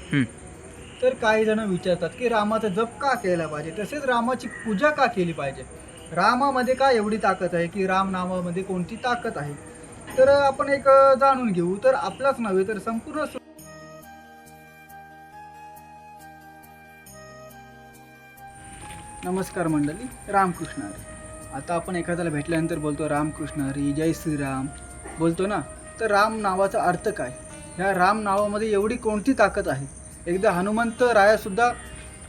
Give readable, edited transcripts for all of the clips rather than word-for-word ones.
हं. तर काही जण विचारतात की रामाचा जप का केला पाहिजे, तसेच रामाची पूजा का केली पाहिजे, रामामध्ये का एवढी ताकद आहे, की राम नामामध्ये कोणती ताकद आहे. तर आपण एक जाणून घेऊ. तर आपलाच नव्हे तर संपूर्ण नमस्कार मंडळी, रामकृष्ण हरी. आता आपण एखाद्याला भेटल्यानंतर बोलतो रामकृष्ण हरी, जय श्रीराम बोलतो ना. तर राम नावाचा अर्थ काय, ह्या राम नावामध्ये एवढी कोणती ताकद आहे. एकदा हनुमंत रायासुद्धा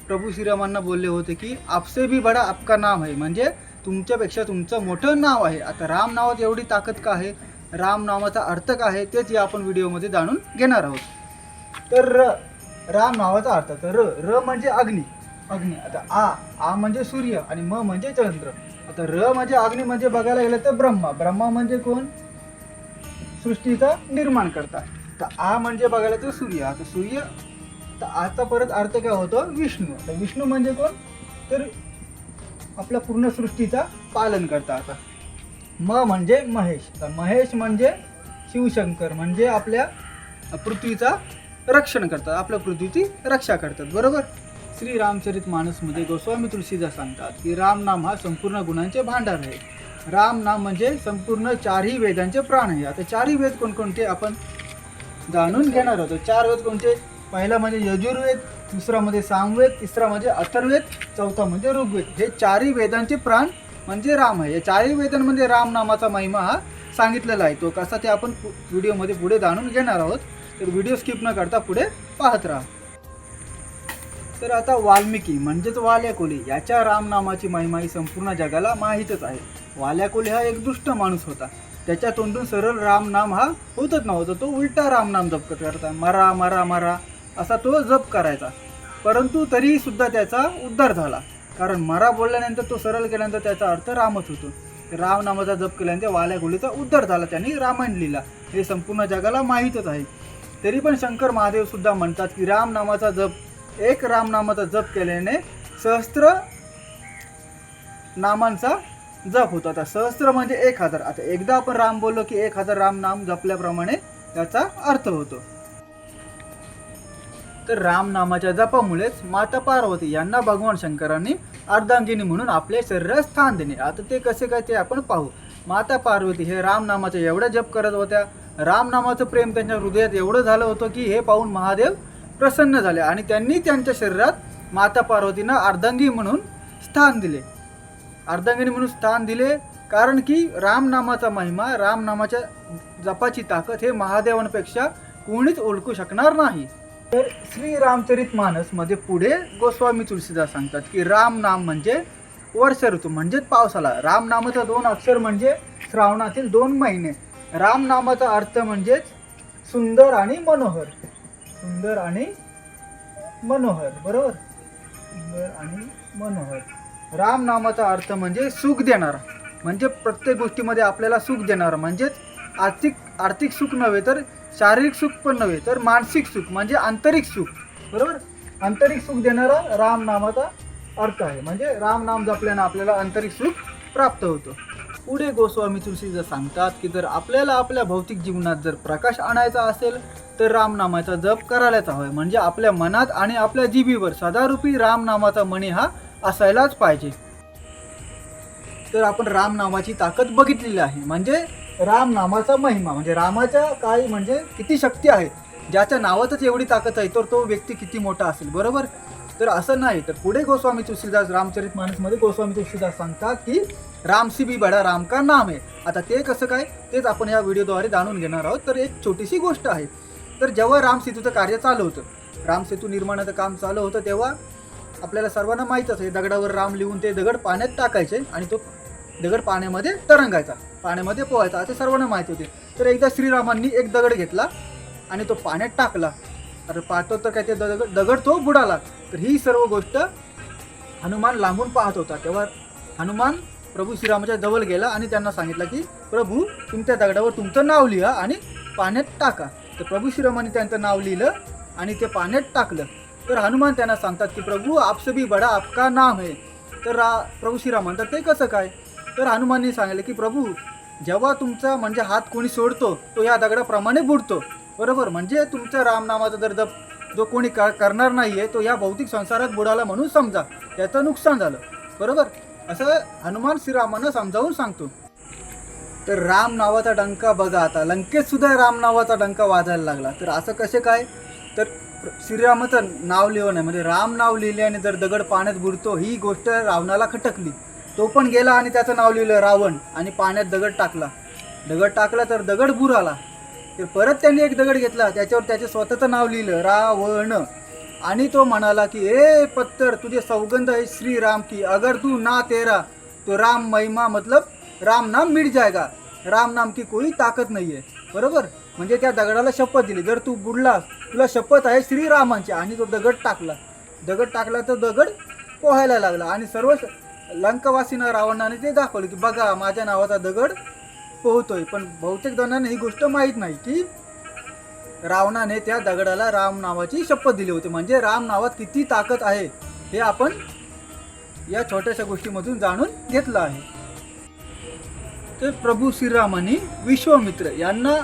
प्रभू श्रीरामांना बोलले होते की आपसे भी बडा आपका नाम आहे, म्हणजे तुमच्यापेक्षा तुमचं मोठं नाव आहे. आता राम नावात एवढी ताकद का आहे, राम नावाचा अर्थ काय आहे, तेच या आपण व्हिडिओमध्ये जाणून घेणार आहोत. तर राम नावाचा अर्थ, तर र म्हणजे अग्नी, अग्नी. आता आ म्हणजे सूर्य आणि म म्हणजे चंद्र. आता र म्हणजे अग्नी, म्हणजे बघायला गेलं तर ब्रह्मा. ब्रह्मा म्हणजे कोण, सृष्टीचा निर्माण करता. तर आ म्हणजे बघायला तर सूर्य. आता सूर्य, तर आचा परत अर्थ काय होतो, विष्णू. आता विष्णू म्हणजे कोण, तर आपल्या पूर्ण सृष्टीचा पालन करता. आता म म्हणजे महेश. तर महेश म्हणजे शिवशंकर, म्हणजे आपल्या पृथ्वीचा रक्षण करतात, आपल्या पृथ्वीची रक्षा करतात, बरोबर. श्री रामचरित मानसमध्ये गोस्वामी तुलसीदास सांगतात की राम नाम हा संपूर्ण गुणांचे भांडार आहे. राम नाम म्हणजे संपूर्ण चारही वेदांचे प्राण आहे. आता चारही वेद कोणकोणते आपण जाणून घेणार होतो. चार वेद कोणते, पहिला म्हणजे यजुर्वेद, दुसरा म्हणजे सामवेद, तिसरा म्हणजे अथर्ववेद, चौथा म्हणजे ऋग्वेद. हे चारही वेदांचे प्राण म्हणजे राम आहे. या चारही वेदांमध्ये राम नामाचा महिमा हा सांगितलेला आहे. तो कसा ते आपण व्हिडिओमध्ये पुढे जाणून घेणार आहोत. तर व्हिडिओ स्किप न करता पुढे पाहत राहा. तर आता वाल्मिकी म्हणजेच वाल्याकोली याच्या रामनामाची महिमा ही संपूर्ण जगाला माहीतच आहे. वाल्याकोली हा एक दुष्ट माणूस होता. त्याच्या तोंडून सरळ रामनाम हा होतच नव्हता. तो उलटा रामनाम जप करता, मरा मरा मरा असा तो जप करायचा. परंतु तरीही सुद्धा त्याचा उद्धार झाला, कारण मरा बोलल्यानंतर तो सरळ केल्यानंतर त्याचा अर्थ रामच होतो. रामनामाचा जप केल्यानंतर वाल्याकोलीचा उद्धार झाला, त्यांनी रामायण लिहिला. हे संपूर्ण जगाला माहीतच आहे. तरी पण शंकर महादेव सुद्धा म्हणतात की रामनामाचा जप, एक रामनामाचा जप केल्याने सहस्त्र नामांचा जप होतो. आता सहस्त्र म्हणजे 1000. आता एकदा आपण राम बोललो की 1000 राम नाम जपल्याप्रमाणे त्याचा अर्थ होतो. तर राम नामाच्या जपामुळेच माता पार्वती यांना भगवान शंकरांनी अर्धांगिनी म्हणून आपले शरीरात स्थान दिले. आता ते कसे काय ते आपण पाहू. माता पार्वती हे राम नामाचा एवढा जप करत होत्या, राम नामाचं प्रेम त्यांच्या हृदयात एवढं झालं होतं की हे पाहून महादेव प्रसन्न झाले आणि त्यांनी त्यांच्या शरीरात माता पार्वतींना अर्धांगी म्हणून स्थान दिले. अर्धांगिनी म्हणून स्थान दिले कारण की राम नामाचा महिमा, राम नामाच्या जपाची ताकद हे महादेवांपेक्षा कोणीच ओळखू शकणार नाही. तर श्री रामचरित मानस मध्ये पुढे गोस्वामी तुलसीदास सांगतात की राम नाम म्हणजे वर्ष ऋतू, म्हणजेच पावसाला. राम नामाचा 2 अक्षर म्हणजे श्रावणातील 2 महिने. राम नामाचा अर्थ म्हणजेच सुंदर आणि मनोहर. सुंदर आणि मनोहर, बरोबर. सुंदर आणि मनोहर. राम नामाचा अर्थ म्हणजे सुख देणारा, म्हणजे प्रत्येक गोष्टीमध्ये आपल्याला सुख देणारा, म्हणजेच आर्थिक सुख नव्हे तर शारीरिक सुख पण नव्हे तर मानसिक सुख, म्हणजे आंतरिक सुख, बरोबर. आंतरिक सुख देणारा राम नामाचा अर्थ आहे. म्हणजे राम नाम जपल्यानं आपल्याला आंतरिक सुख प्राप्त होतं. पुढे गोस्वामी तुलसीदास सांगतात की जर आपल्याला आपल्या भौतिक जीवनात जर प्रकाश आणायचा असेल तर रामनामाचा जप करायलाच हवा. म्हणजे आपल्या मनात आणि आपल्या जिभेवर सदारूपी रामनामाचा मणी हा असायलाच पाहिजे. तर आपण रामनामाची ताकद बघितलेली आहे. म्हणजे रामनामाचा महिमा, म्हणजे रामाच्या काय म्हणजे किती शक्ती आहे. ज्याच्या नावातच एवढी ताकद आहे तर तो व्यक्ती किती मोठा असेल, बरोबर. तर असं नाही. तर पुढे गोस्वामी तुलसीदास रामचरित मानसमध्ये गोस्वामी तुलसीदास सांगतात की रामसी भी बडा राम का नाम आहे. आता ते कसं काय तेच आपण या व्हिडिओद्वारे जाणून घेणार आहोत. तर एक छोटीशी गोष्ट आहे. तर जेव्हा रामसेतूचं कार्य चालू होतं, रामसेतू निर्माणाचं काम चालू होतं, तेव्हा आपल्याला सर्वांना माहीतच आहे, दगडावर राम लिहून ते दगड पाण्यात टाकायचे आणि तो दगड पाण्यामध्ये तरंगायचा, पाण्यामध्ये पोहायचा, असे सर्वांना माहीत होते. तर एकदा श्रीरामांनी एक दगड घेतला आणि तो पाण्यात टाकला. तर पाहतो तर काय ते दगड तो बुडाला. तर ही सर्व गोष्ट हनुमान लांबून पाहत होता. तेव्हा हनुमान प्रभू श्रीरामाच्या जवळ गेला आणि त्यांना सांगितलं की प्रभू, तुमच्या दगडावर तुमचं नाव लिहा आणि पाण्यात टाका. तर प्रभू श्रीरामांनी त्यांचं नाव लिहिलं आणि ते पाण्यात टाकलं. तर हनुमान त्यांना सांगतात की प्रभू, आपसे भी बडा आपका नाम आहे. तर प्रभू श्रीराम म्हणतात ते कसं काय. तर हनुमाननी सांगितलं की प्रभू, जेव्हा तुमचा म्हणजे हात कोणी सोडतो तो या दगडाप्रमाणे बुडतो, बरोबर. म्हणजे तुमच्या रामनामाचा जर जप जो कोणी करणार नाही आहे तो या भौतिक संसारात बुडाला म्हणून समजा, त्याचं नुकसान झालं. बरोबर, असं हनुमान श्रीरामानं समजावून सांगतो. तर राम नावाचा डंका बघा, आता लंकेत सुद्धा राम नावाचा डंका वाजायला लागला. तर असं कसे काय, तर श्रीरामाचं नाव लिहिलं नाही, म्हणजे राम नाव लिहिल्याने जर दगड पाण्यात बुडतो ही गोष्ट रावणाला खटकली. तो पण गेला आणि त्याचं नाव लिहिलं रावण आणि पाण्यात दगड टाकला तर दगड बुडाला. तर परत त्यांनी एक दगड घेतला, त्याच्यावर त्याचे स्वतःचं नाव लिहिलं रावण, आणि तो म्हणाला की ए पत्थर तुझे सौगंध है श्री राम की, अगर तू ना तेरा तो राम महिमा मतलब राम नाम मिट जाएगा, राम नाम की कोई ताकद नाही आहे. बरोबर, म्हणजे त्या दगडाला शपथ दिली, जर तू बुडला तुला शपथ आहे श्रीरामांची. आणि तो दगड टाकला तर दगड पोहायला लागला आणि सर्व लंकावासींना रावणाने ते दाखवलं की बघा माझ्या नावाचा दगड पोहतोय. पण बहुतेक जणांना ही गोष्ट माहीत नाही की रावणाने त्या दगडाला राम नावाची शपथ दिली होती. म्हणजे राम नावात किती ताकद आहे हे आपण या छोट्याशा गोष्टीमधून जाणून घेतलं आहे. तर प्रभू श्रीरामांनी विश्वामित्र यांना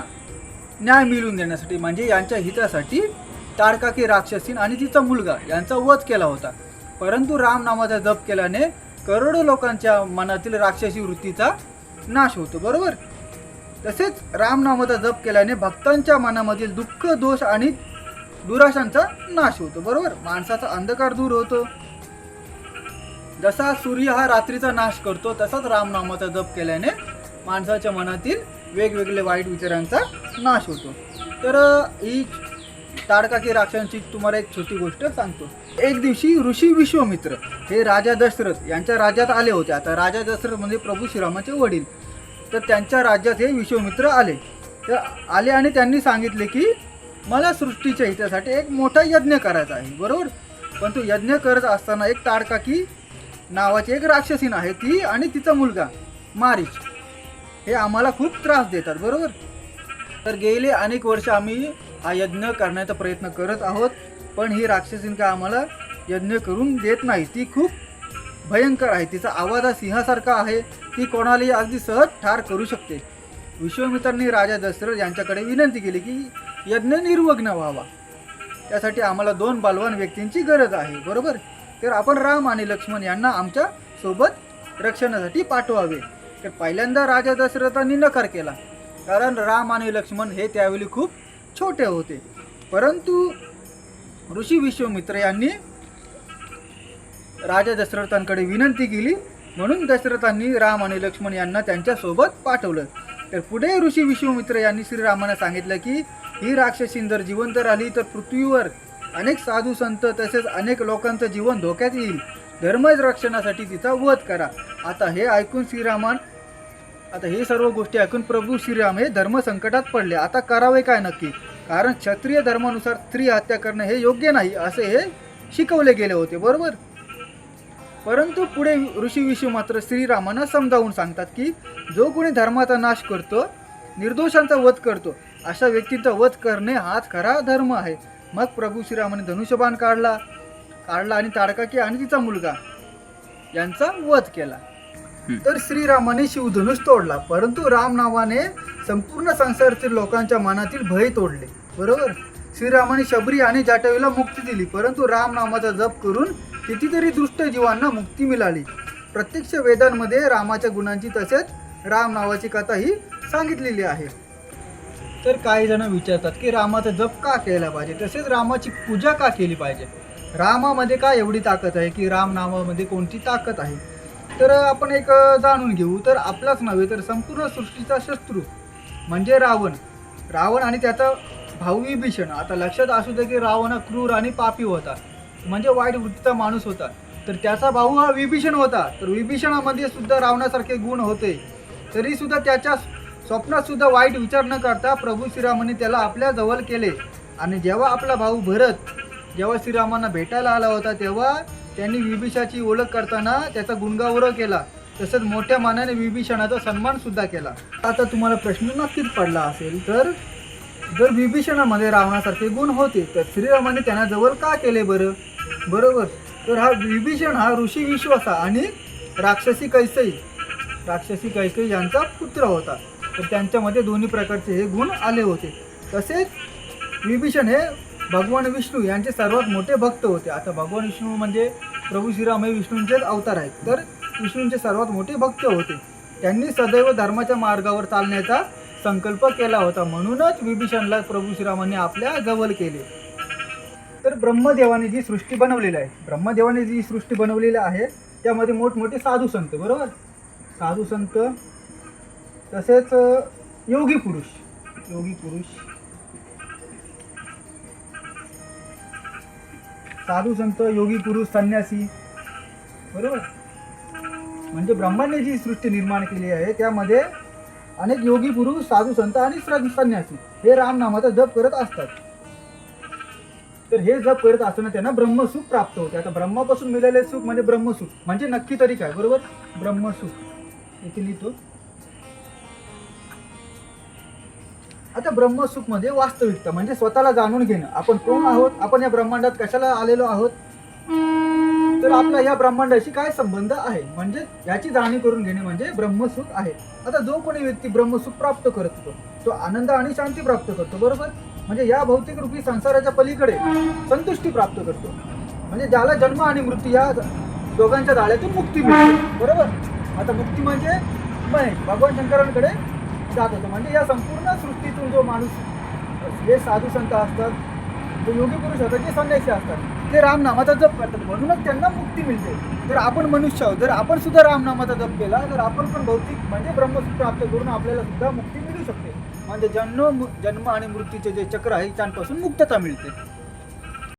न्याय मिळवून देण्यासाठी, म्हणजे यांच्या हितासाठी ताडकाकी राक्षसीन आणि तिचा मुलगा यांचा वध केला होता. परंतु राम नावाचा जप केल्याने करोडो लोकांच्या मनातील राक्षसी वृत्तीचा नाश होतो. बरोबर, तसेच राम नावाचा जप केल्याने भक्तांच्या मनामधील दुःख, दोष आणि दुराशांचा नाश होतो. बरोबर, माणसाचा अंधकार दूर होतो. जसा सूर्य हा रात्रीचा नाश करतो तसाच राम नावाचा जप केल्याने माणसाच्या मनातील वेगवेगळे वाईट विचारांचा नाश होतो. तर ही ताडकाकी राक्षसांची तुम्हाला एक छोटी गोष्ट सांगतो. एक दिवशी ऋषी विश्वामित्र हे राजा दशरथ यांच्या राज्यात आले होते. आता राजा दशरथ म्हणजे प्रभू श्रीरामाचे वडील. तर त्यांच्या राज्यात हे विश्वामित्र आले आणि त्यांनी सांगितले की मला सृष्टीच्या हितासाठी एक मोठा यज्ञ करायचा आहे. बरोबर, पण तो यज्ञ करत असताना एक ताडकाकी नावाची एक राक्षसीन आहे, ती आणि तिचा मुलगा मारीच हे आम्हाला खूप त्रास देतात. बरोबर, तर गेले अनेक वर्ष आम्ही हा यज्ञ करण्याचा प्रयत्न करत आहोत, पण ही राक्षसीन काय आम्हाला यज्ञ करून देत नाही. ती खूप भयंकर आहे, तिचा आवाज हा सिंहासारखा आहे, ती कोणालाही अगदी सहज ठार करू शकते. विश्वामित्रांनी राजा दशरथ यांच्याकडे विनंती केली की यज्ञ निर्विघ्न व्हावा, त्यासाठी आम्हाला 2 बलवान व्यक्तींची गरज आहे. बरोबर, तर आपण राम आणि लक्ष्मण यांना आमच्या सोबत रक्षणासाठी पाठवावे. तर पहिल्यांदा राजा दशरथांनी नकार केला, कारण राम आणि लक्ष्मण हे त्यावेळी खूप छोटे होते. परंतु ऋषी विश्वामित्र यांनी राजा दशरथांकडे विनंती केली, म्हणून दशरथांनी राम आणि लक्ष्मण यांना त्यांच्यासोबत पाठवलं. तर पुढे ऋषी विश्वामित्र यांनी श्रीरामांना सांगितलं की ही राक्षसीन जर जिवंत राहिली तर पृथ्वीवर अनेक साधू संत तसेच अनेक लोकांचं जीवन धोक्यात येईल. धर्म रक्षणासाठी तिचा वध करा. आता हे सर्व गोष्टी ऐकून प्रभू श्रीराम हे धर्म संकटात पडले. आता करावे काय नक्की, कारण क्षत्रिय धर्मानुसार स्त्री हत्या करणे हे योग्य नाही असे हे शिकवले गेले होते. बरोबर, परंतु पुढे ऋषी विश्वामित्र श्रीरामांना समजावून सांगतात की जो कोणी धर्माचा नाश करतो, निर्दोषांचा वध करतो, अशा व्यक्तींचा वध करणे हाच खरा धर्म आहे. मग प्रभू श्रीरामाने धनुष्यबाण काढला आणि ताडकाकी आणि तिचा मुलगा यांचा वध केला. तर श्रीरामाने शिवधनुष तोडला, परंतु राम नावाने संपूर्ण संसारातील लोकांच्या मनातील भय तोडले. बरोबर, श्रीरामाने शबरी आणि जाटवीला मुक्ती दिली, परंतु राम नावाचा जप करून कितीतरी दुष्ट जीवांना मुक्ती मिळाली. प्रत्यक्ष वेदांमध्ये रामाच्या गुणांची तसेच राम नावाची कथा ही सांगितलेली आहे. तर काही जण विचारतात की रामाचा जप का केला पाहिजे, तसेच रामाची पूजा का केली पाहिजे, रामामध्ये का एवढी ताकद आहे, की राम नावामध्ये कोणती ताकद आहे. तर आपण एक जाणून घेऊ. तर आपलाच नव्हे तर संपूर्ण सृष्टीचा शत्रू म्हणजे रावण आणि त्याचा भाऊ विभीषण. आता लक्षात असू दे की रावण हा क्रूर आणि पापी होता, म्हणजे वाईट वृत्तीचा माणूस होता. तर त्याचा भाऊ हा विभीषण होता. तर विभीषणामध्ये सुद्धा रावणासारखे गुण होते, तरी सुद्धा त्याच्या स्वप्नात सुद्धा वाईट विचार न करता प्रभू श्रीरामाने त्याला आपल्या जवळ केले. आणि जेव्हा आपला भाऊ भरत जेव्हा श्रीरामांना भेटायला आला होता, तेव्हा त्यांनी विभीषणाची ओळख करताना त्याचा गुणगौरव केला, तसंच मोठ्या मानाने विभीषणाचा सन्मान सुद्धा केला. आता तुम्हाला प्रश्न नक्कीच पडला असेल, तर जर विभीषणामध्ये रावणासारखे गुण होते तर श्रीरामाने त्यांना जवळ का केले बरं. बरोबर, तर हा विभीषण हा ऋषी विश्वासा आणि राक्षसी कैकेयी यांचा पुत्र होता. तर त्यांच्यामध्ये दोन्ही प्रकारचे हे गुण आले होते. तसेच विभीषण हे भगवान विष्णू यांचे सर्वात मोठे भक्त होते. आता भगवान विष्णू म्हणजे प्रभू श्रीराम हे विष्णूंचेच अवतार आहेत. तर विष्णूंचे सर्वात मोठे भक्त होते. त्यांनी सदैव धर्माच्या मार्गावर चालण्याचा संकल्प केला होता. म्हणूनच विभीषणला प्रभू श्रीरामांनी आपल्या जवळ केले. तर ब्रह्मदेवाने जी सृष्टी बनवलेली आहे त्यामध्ये मोठमोठे साधू संत, बरोबर, साधू संत तसेच योगी पुरुष साधू संत, योगी पुरुष, संन्यासी, बरोबर. म्हणजे ब्रह्माने जी सृष्टी निर्माण केली आहे त्यामध्ये अनेक योगी पुरुष, साधू संत आणि संन्यासी हे रामनामाचा जप करत असतात. तर हे जप करत असताना त्यांना ब्रह्मसुख प्राप्त होते. आता ब्रह्मापासून मिळालेले सुख म्हणजे ब्रह्मसुख. म्हणजे नक्की तरी काय, बरोबर, ब्रह्मसुख इथे लिहितो. आता ब्रह्मसुख म्हणजे वास्तविकता, म्हणजे स्वतःला जाणून घेणं. आपण कोण आहोत, आपण या ब्रह्मांडात कशाला आलेलो आहोत, तर आपला या ब्रह्मांडाशी काय संबंध आहे, म्हणजे याची जाणीव करून घेणे म्हणजे ब्रह्मसुख आहे. आता जो कोणी व्यक्ती ब्रह्मसुख प्राप्त करतो तो आनंद आणि शांती प्राप्त करतो, बरोबर. म्हणजे या भौतिक रूपी संसाराच्या पलीकडे संतुष्टी प्राप्त करतो. म्हणजे ज्याला जन्म आणि मृत्यू या दोघांच्या जाळ्यातून मुक्ती मिळते, बरोबर. आता मुक्ती म्हणजे महेश भगवान शंकरांकडे जात होतो. म्हणजे या संपूर्ण सृष्टीतून जो माणूस, जे साधू संत असतात, जे योगी पुरुष असतात, जे संन्यासी असतात, ते रामनामाचा जप करतात, म्हणूनच त्यांना मुक्ती मिळते. तर आपण मनुष्य आहोत, जर आपण सुद्धा रामनामाचा जप केला तर आपण पण भौतिक म्हणजे ब्रह्मसुख प्राप्त करून आपल्याला सुद्धा मुक्ती मिळू शकते. म्हणजे जन्म आणि मृत्यूचे जे चक्र आहे त्यांपासून मुक्तता मिळते.